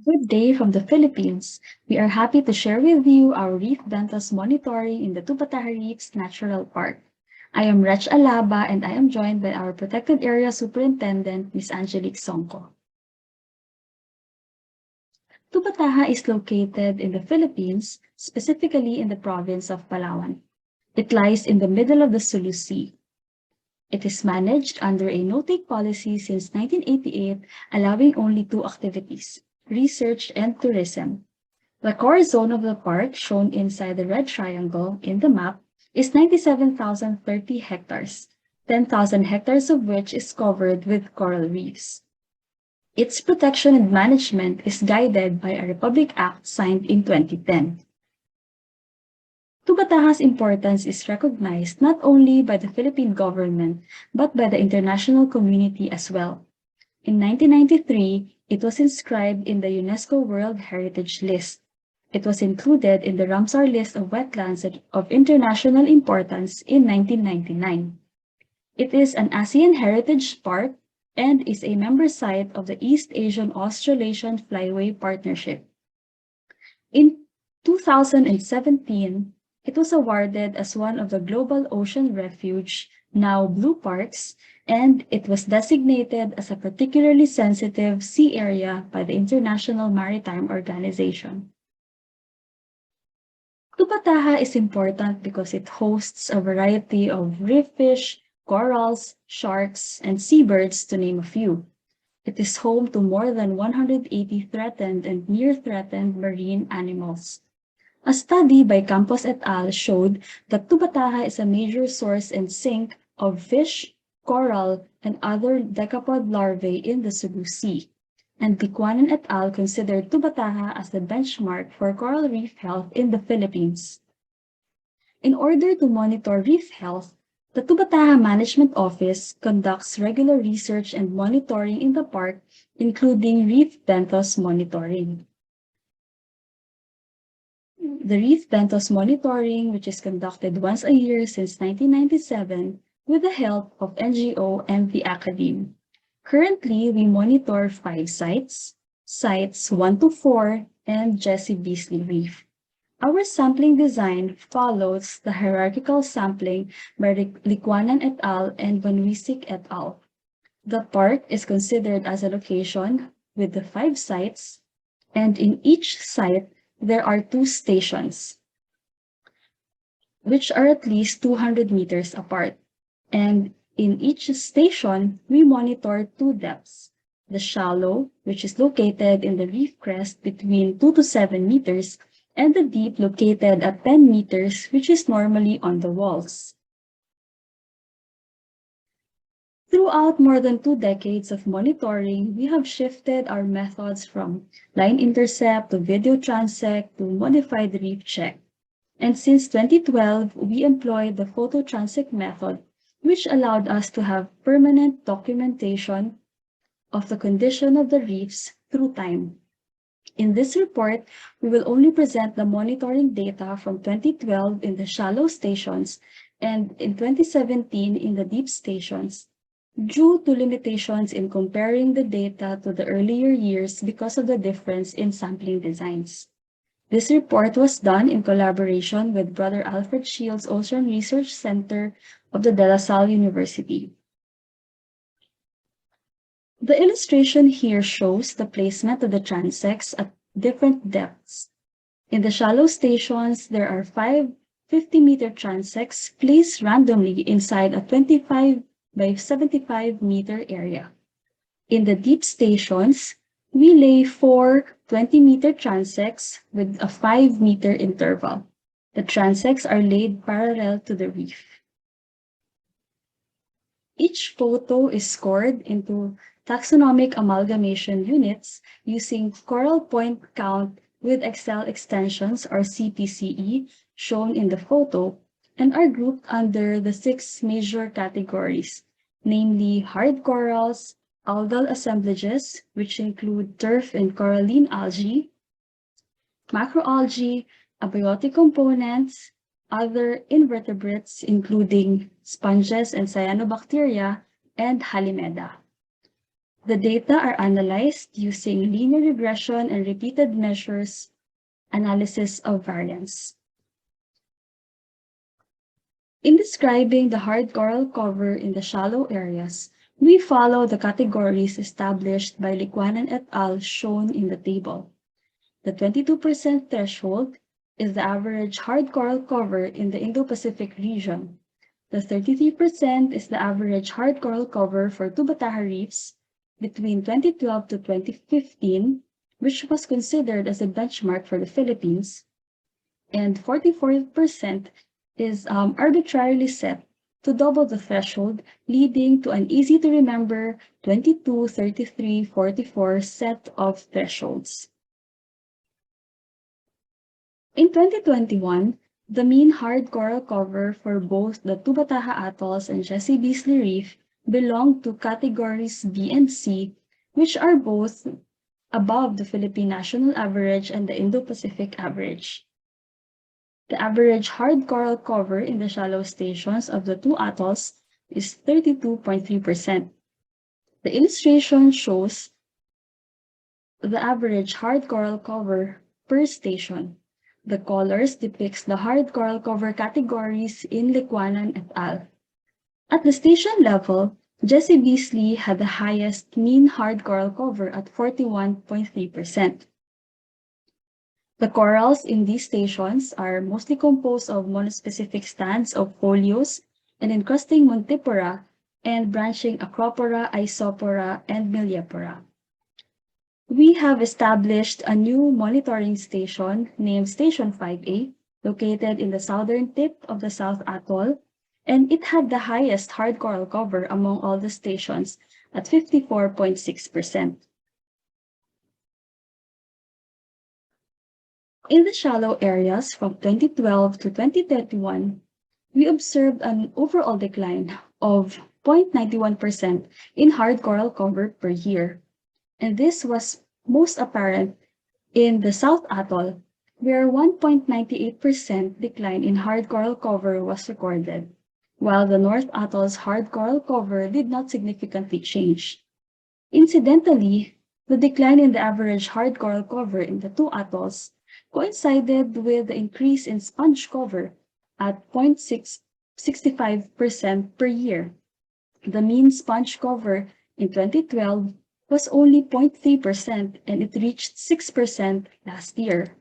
Good day from the Philippines. We are happy to share with you our reef benthos monitoring in the Tubbataha Reefs Natural Park. I am Rech Alaba and I am joined by our Protected Area Superintendent, Ms. Angelique Songko. Tubbataha is located in the Philippines, specifically in the province of Palawan. It lies in the middle of the Sulu Sea. It is managed under a no-take policy since 1988, allowing only two activities: research and tourism. The core zone of the park, shown inside the red triangle in the map, is 97,030 hectares, 10,000 hectares of which is covered with coral reefs. Its protection and management is guided by a Republic Act signed in 2010. Tubbataha's importance is recognized not only by the Philippine government, but by the international community as well. In 1993, it was inscribed in the UNESCO World Heritage List. It was included in the Ramsar list of wetlands of international importance in 1999. It is an ASEAN Heritage Park and is a member site of the East Asian Australasian Flyway Partnership. In 2017, it was awarded as one of the Global Ocean Refuge, now Blue Parks, and it was designated as a particularly sensitive sea area by the International Maritime Organization. Tubbataha is important because it hosts a variety of reef fish, corals, sharks, and seabirds, to name a few. It is home to more than 180 threatened and near-threatened marine animals. A study by Campos et al. Showed that Tubbataha is a major source and sink of fish, coral, and other decapod larvae in the Cebu Sea, and Licuanan et al. Considered Tubbataha as the benchmark for coral reef health in the Philippines. In order to monitor reef health, the Tubbataha Management Office conducts regular research and monitoring in the park, including reef benthos monitoring. The Reef benthos monitoring, which is conducted once a year since 1997 with the help of NGO and the academe. Currently, we monitor 5 sites, sites 1 to 4, and Jessie Beasley Reef. Our sampling design follows the hierarchical sampling by Licuanan et al. And Van Wiesik et al. The park is considered as a location with the 5 sites, and in each site, there are 2 stations, which are at least 200 meters apart. And in each station, we monitor 2 depths: the shallow, which is located in the reef crest between 2 to 7 meters, and the deep, located at 10 meters, which is normally on the walls. Throughout more than 2 decades of monitoring, we have shifted our methods from line intercept to video transect to modified reef check. And since 2012, we employed the photo transect method, which allowed us to have permanent documentation of the condition of the reefs through time. In this report, we will only present the monitoring data from 2012 in the shallow stations and in 2017 in the deep stations, due to limitations in comparing the data to the earlier years because of the difference in sampling designs. This report was done in collaboration with Brother Alfred Shields Ocean Research Center of the De La Salle University. The illustration here shows the placement of the transects at different depths. In the shallow stations, there are 5 50-meter transects placed randomly inside a 25 by 75-meter area. In the deep stations, we lay 4 20-meter transects with a 5-meter interval. The transects are laid parallel to the reef. Each photo is scored into taxonomic amalgamation units using coral point count with Excel extensions, or CPCE, shown in the photo, and are grouped under the 6 major categories, namely hard corals, algal assemblages, which include turf and coralline algae, macroalgae, abiotic components, other invertebrates including sponges and cyanobacteria, and Halimeda. The data are analyzed using linear regression and repeated measures analysis of variance. In describing the hard coral cover in the shallow areas, we follow the categories established by Liquanen et al. Shown in the table. The 22% threshold is the average hard coral cover in the Indo-Pacific region. The 33% is the average hard coral cover for Tubbataha Reefs between 2012 to 2015, which was considered as a benchmark for the Philippines, and 44% is arbitrarily set to double the threshold, leading to an easy-to-remember 22, 33, 44 set of thresholds. In 2021, the mean hard coral cover for both the Tubbataha Atolls and Jessie Beasley Reef belonged to categories B and C, which are both above the Philippine national average and the Indo-Pacific average. The average hard coral cover in the shallow stations of the two atolls is 32.3%. The illustration shows the average hard coral cover per station. The colors depicts the hard coral cover categories in Liquanen et al. At the station level, Jessie Beasley had the highest mean hard coral cover at 41.3%. The corals in these stations are mostly composed of monospecific stands of folios and encrusting Montipora and branching Acropora, Isopora, and Meliopora. We have established a new monitoring station named Station 5A, located in the southern tip of the South Atoll, and it had the highest hard coral cover among all the stations at 54.6%. In the shallow areas from 2012 to 2031, we observed an overall decline of 0.91% in hard coral cover per year, and this was most apparent in the South Atoll, where 1.98% decline in hard coral cover was recorded, while the North Atoll's hard coral cover did not significantly change. Incidentally, the decline in the average hard coral cover in the two atolls coincided with the increase in sponge cover at 0.65% per year. The mean sponge cover in 2012 was only 0.3% and it reached 6% last year.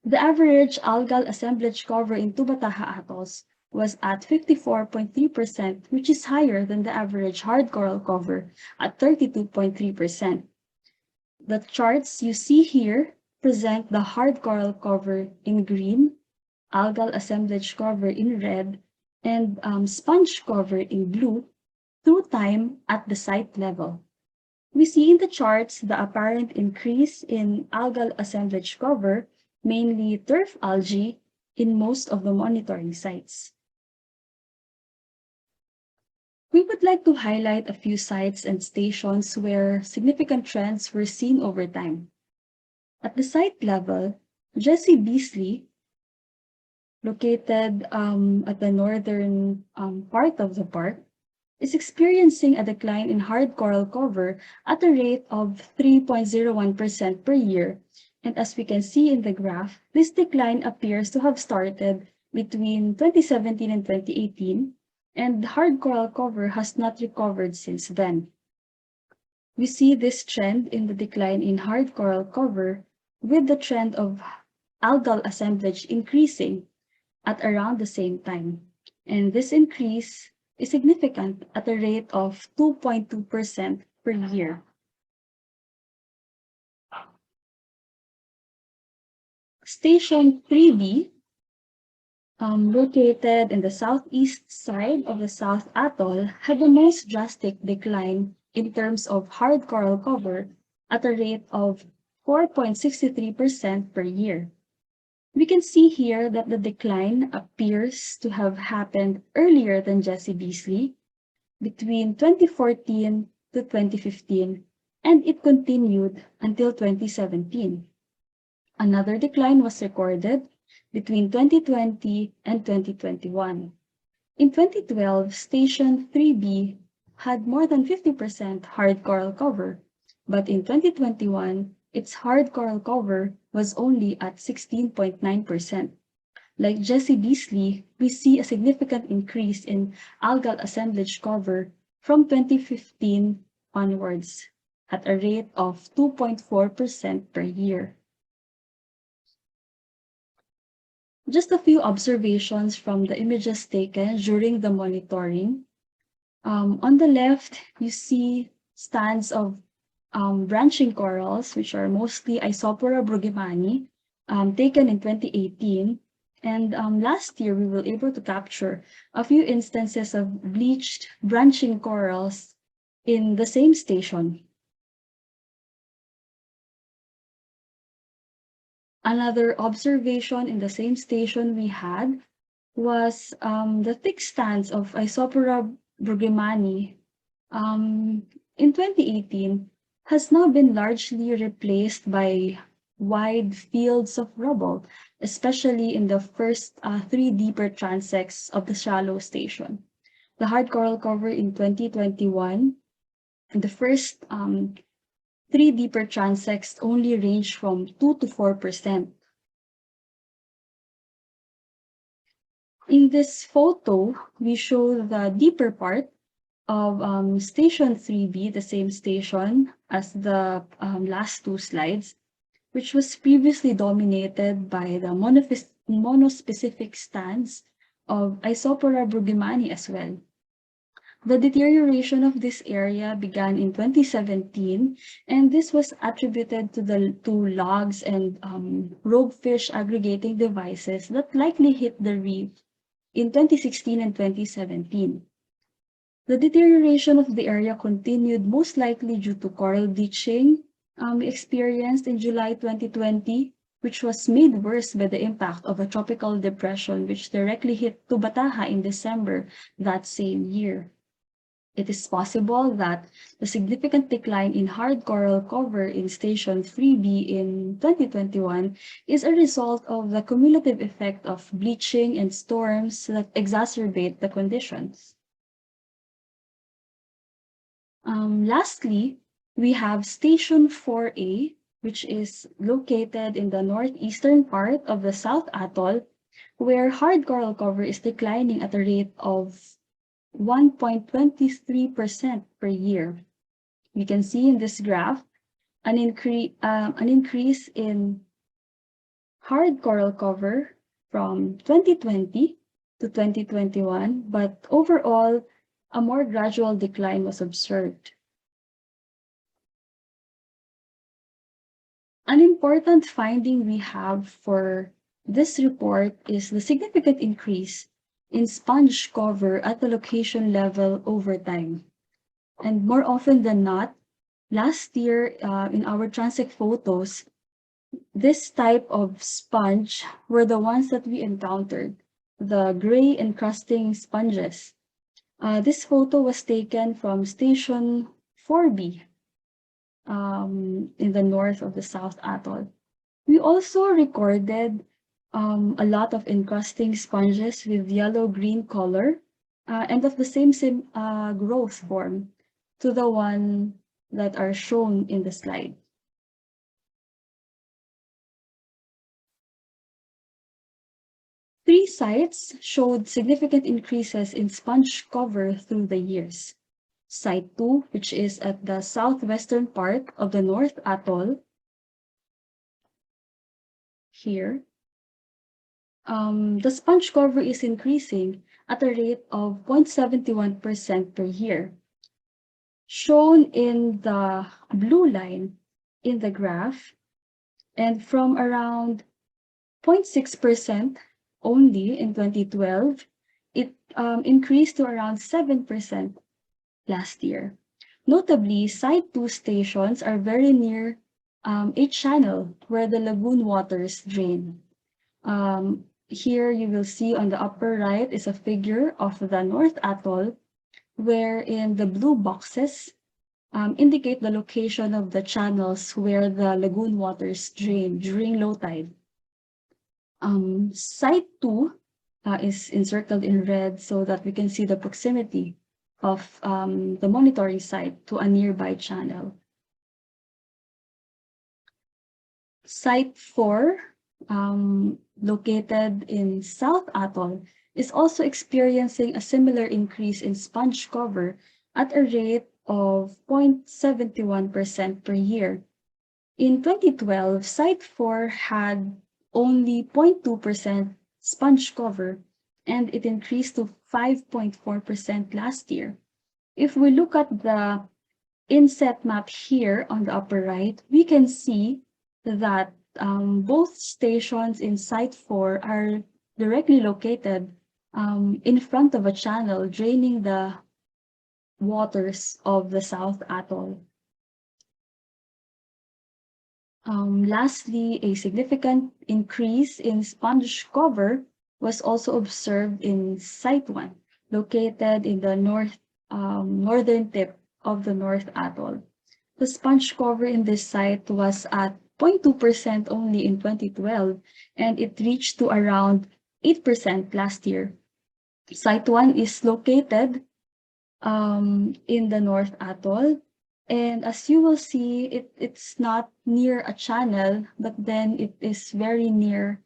The average algal assemblage cover in Tubbataha atolls was at 54.3%, which is higher than the average hard coral cover at 32.3%. The charts you see here present the hard coral cover in green, algal assemblage cover in red, and sponge cover in blue through time at the site level. We see in the charts the apparent increase in algal assemblage cover, mainly turf algae, in most of the monitoring sites. We would like to highlight a few sites and stations where significant trends were seen over time. At the site level, Jessie Beasley, located at the northern part of the park, is experiencing a decline in hard coral cover at a rate of 3.01% per year. And as we can see in the graph, this decline appears to have started between 2017 and 2018, and hard coral cover has not recovered since then. We see this trend in the decline in hard coral cover with the trend of algal assemblage increasing at around the same time. And this increase is significant at a rate of 2.2% per year. Station 3B, located in the southeast side of the South Atoll, had the most drastic decline in terms of hard coral cover at a rate of 4.63% per year. We can see here that the decline appears to have happened earlier than Jessie Beasley, between 2014 to 2015, and it continued until 2017. Another decline was recorded between 2020 and 2021. In 2012, Station 3B had more than 50% hard coral cover, but in 2021, its hard coral cover was only at 16.9%. Like Jessie Beasley, we see a significant increase in algal assemblage cover from 2015 onwards at a rate of 2.4% per year. Just a few observations from the images taken during the monitoring. On the left, you see stands of branching corals, which are mostly Isopora brueggemani, taken in 2018. And last year, we were able to capture a few instances of bleached branching corals in the same station. Another observation in the same station we had was the thick stands of Isopora brueggemani in 2018 has now been largely replaced by wide fields of rubble, especially in the first three deeper transects of the shallow station. The hard coral cover in 2021, the first three deeper transects only range from 2 to 4%. In this photo, we show the deeper part of station 3B, the same station as the last two slides, which was previously dominated by the monospecific stands of Isopora brueggemani as well. The deterioration of this area began in 2017, and this was attributed to logs and rogue fish aggregating devices that likely hit the reef in 2016 and 2017. The deterioration of the area continued most likely due to coral bleaching we experienced in July 2020, which was made worse by the impact of a tropical depression which directly hit Tubbataha in December that same year. It is possible that the significant decline in hard coral cover in Station 3B in 2021 is a result of the cumulative effect of bleaching and storms that exacerbate the conditions. Lastly, we have Station 4A, which is located in the northeastern part of the South Atoll, where hard coral cover is declining at a rate of 1.23% per year. We can see in this graph an increase in hard coral cover from 2020 to 2021, but overall, a more gradual decline was observed. An important finding we have for this report is the significant increase in sponge cover at the location level over time. And more often than not, last year in our transect photos, this type of sponge were the ones that we encountered, the gray encrusting sponges. This photo was taken from Station 4B in the north of the South Atoll. We also recorded a lot of encrusting sponges with yellow-green color and of the same growth form to the one that are shown in the slide. Three sites showed significant increases in sponge cover through the years. Site 2, which is at the southwestern part of the North Atoll, here. The sponge cover is increasing at a rate of 0.71% per year. Shown in the blue line in the graph, and from around 0.6% only in 2012, it increased to around 7% last year. Notably, Site 2 stations are very near a channel where the lagoon waters drain. Here you will see on the upper right is a figure of the North Atoll, wherein the blue boxes indicate the location of the channels where the lagoon waters drain during low tide. Site 2 is encircled in red so that we can see the proximity of the monitoring site to a nearby channel. Site 4, located in South Atoll, is also experiencing a similar increase in sponge cover at a rate of 0.71% per year. In 2012, Site 4 had only 0.2% sponge cover, and it increased to 5.4% last year. If we look at the inset map here on the upper right, we can see that both stations in Site 4 are directly located in front of a channel draining the waters of the South Atoll. Lastly, a significant increase in sponge cover was also observed in Site 1, located in the northern tip of the North Atoll. The sponge cover in this site was at 0.2% only in 2012, and it reached to around 8% last year. Site 1 is located in the North Atoll, and as you will see, it's not near a channel, but then it is very near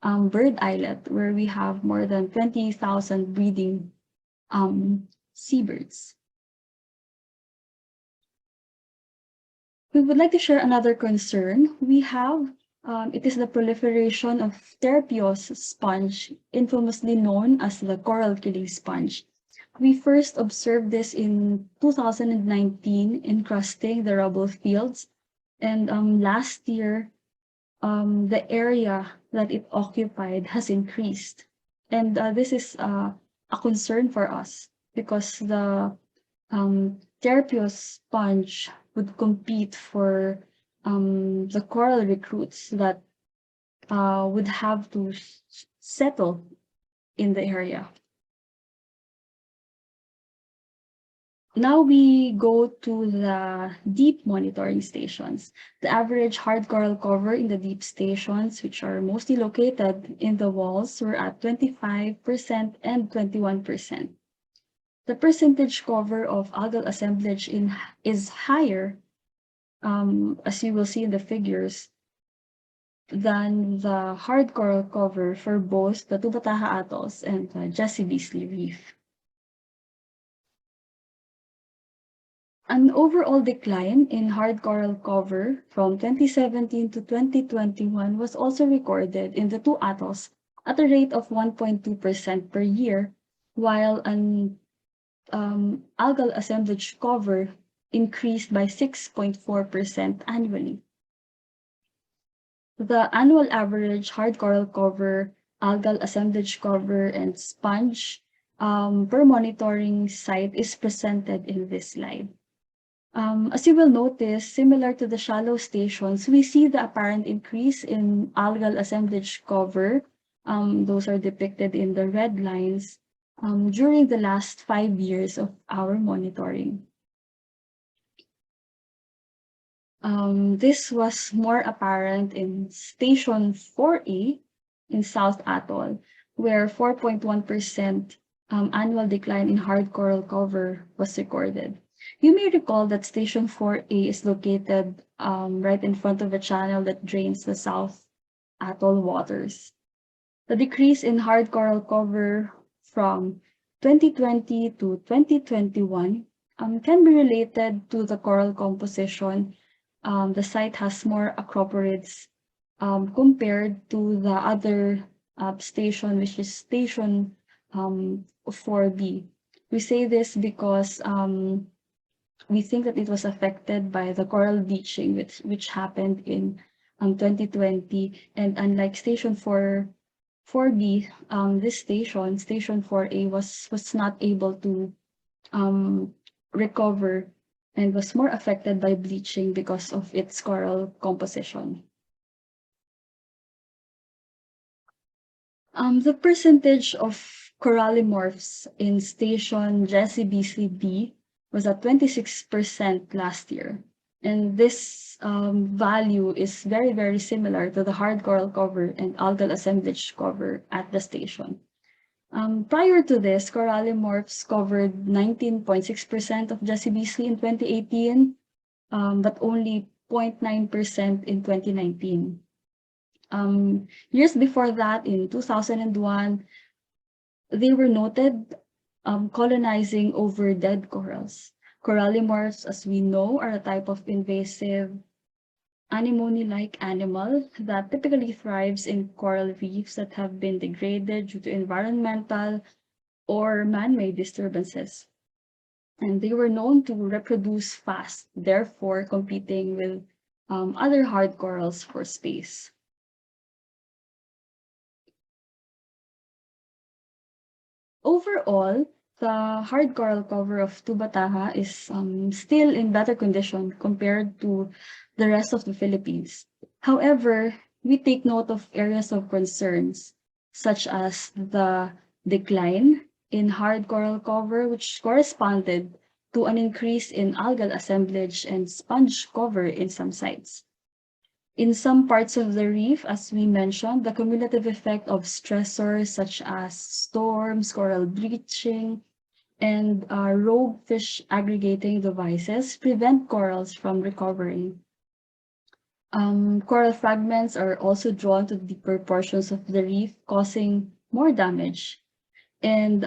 Bird Islet, where we have more than 20,000 breeding seabirds. We would like to share another concern we have. It is the proliferation of terpios sponge, infamously known as the coral killing sponge. We first observed this in 2019 encrusting the rubble fields, and last year, the area that it occupied has increased. And this is a concern for us because the terpios sponge would compete for the coral recruits that would have to settle in the area. Now we go to the deep monitoring stations. The average hard coral cover in the deep stations, which are mostly located in the walls, were at 25% and 21%. The percentage cover of algal assemblage is higher, as you will see in the figures, than the hard coral cover for both the Tubbataha atolls and the Jessie Beasley Reef. An overall decline in hard coral cover from 2017 to 2021 was also recorded in the two atolls at a rate of 1.2% per year, while an algal assemblage cover increased by 6.4% annually. The annual average hard coral cover, algal assemblage cover, and sponge per monitoring site is presented in this slide. As you will notice, similar to the shallow stations, we see the apparent increase in algal assemblage cover. Those are depicted in the red lines during the last 5 years of our monitoring. This was more apparent in Station 4A in South Atoll, where 4.1% annual decline in hard coral cover was recorded. You may recall that Station 4A is located right in front of a channel that drains the South Atoll waters. The decrease in hard coral cover from 2020 to 2021 can be related to the coral composition. The site has more acroporids compared to the other station, which is Station 4B. We say this because we think that it was affected by the coral bleaching, which happened in 2020. And unlike Station 4B, this Station 4A, was not able to recover and was more affected by bleaching because of its coral composition. The percentage of corallimorphs in Station Jessie Beasley B was at 26% last year. And this value is very, very similar to the hard coral cover and algal assemblage cover at the station. Prior to this, corallimorphs covered 19.6% of Jessie Beasley in 2018, but only 0.9% in 2019. Years before that, in 2001, they were noted colonizing over dead corals. Corallimorphs, as we know, are a type of invasive anemone-like animal that typically thrives in coral reefs that have been degraded due to environmental or man-made disturbances. And they were known to reproduce fast, therefore competing with other hard corals for space. Overall, the hard coral cover of Tubbataha is still in better condition compared to the rest of the Philippines. However, we take note of areas of concerns, such as the decline in hard coral cover, which corresponded to an increase in algal assemblage and sponge cover in some sites. In some parts of the reef, as we mentioned, the cumulative effect of stressors such as storms, coral bleaching, and rogue fish aggregating devices prevent corals from recovering. Coral fragments are also drawn to deeper portions of the reef, causing more damage. And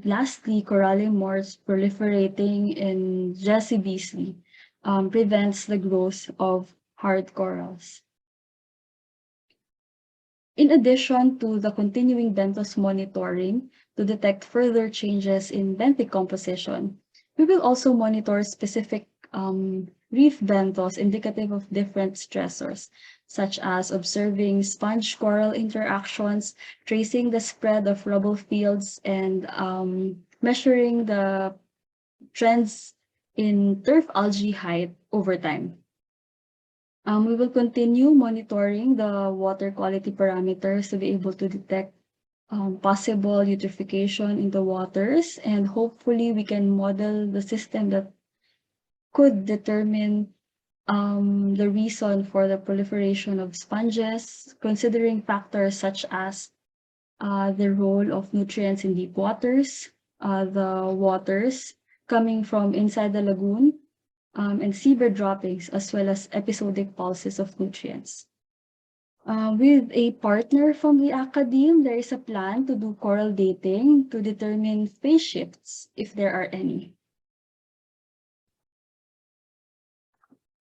lastly, corallimorphs proliferating in Jessie Beasley prevents the growth of hard corals. In addition to the continuing benthos monitoring to detect further changes in benthic composition, we will also monitor specific reef benthos indicative of different stressors, such as observing sponge coral interactions, tracing the spread of rubble fields, and measuring the trends in turf algae height over time. We will continue monitoring the water quality parameters to be able to detect possible eutrophication in the waters, and hopefully we can model the system that could determine the reason for the proliferation of sponges, considering factors such as the role of nutrients in deep waters, the waters coming from inside the lagoon, and seabird droppings, as well as episodic pulses of nutrients. With a partner from the academe, there is a plan to do coral dating to determine phase shifts, if there are any.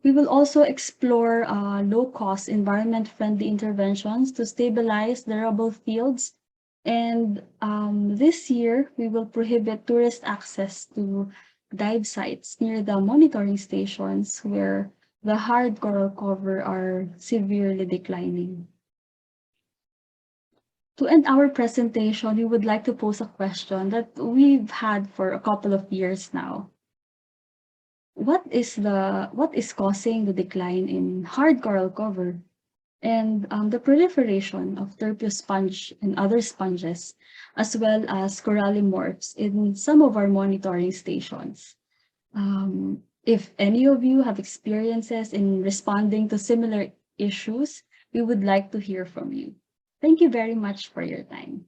We will also explore low-cost, environment-friendly interventions to stabilize the rubble fields. And this year, we will prohibit tourist access to dive sites near the monitoring stations where the hard coral cover are severely declining. To end our presentation, we would like to pose a question that we've had for a couple of years now. What is causing the decline in hard coral cover and the proliferation of terpio sponge and other sponges, as well as corallimorphs in some of our monitoring stations? If any of you have experiences in responding to similar issues, we would like to hear from you. Thank you very much for your time.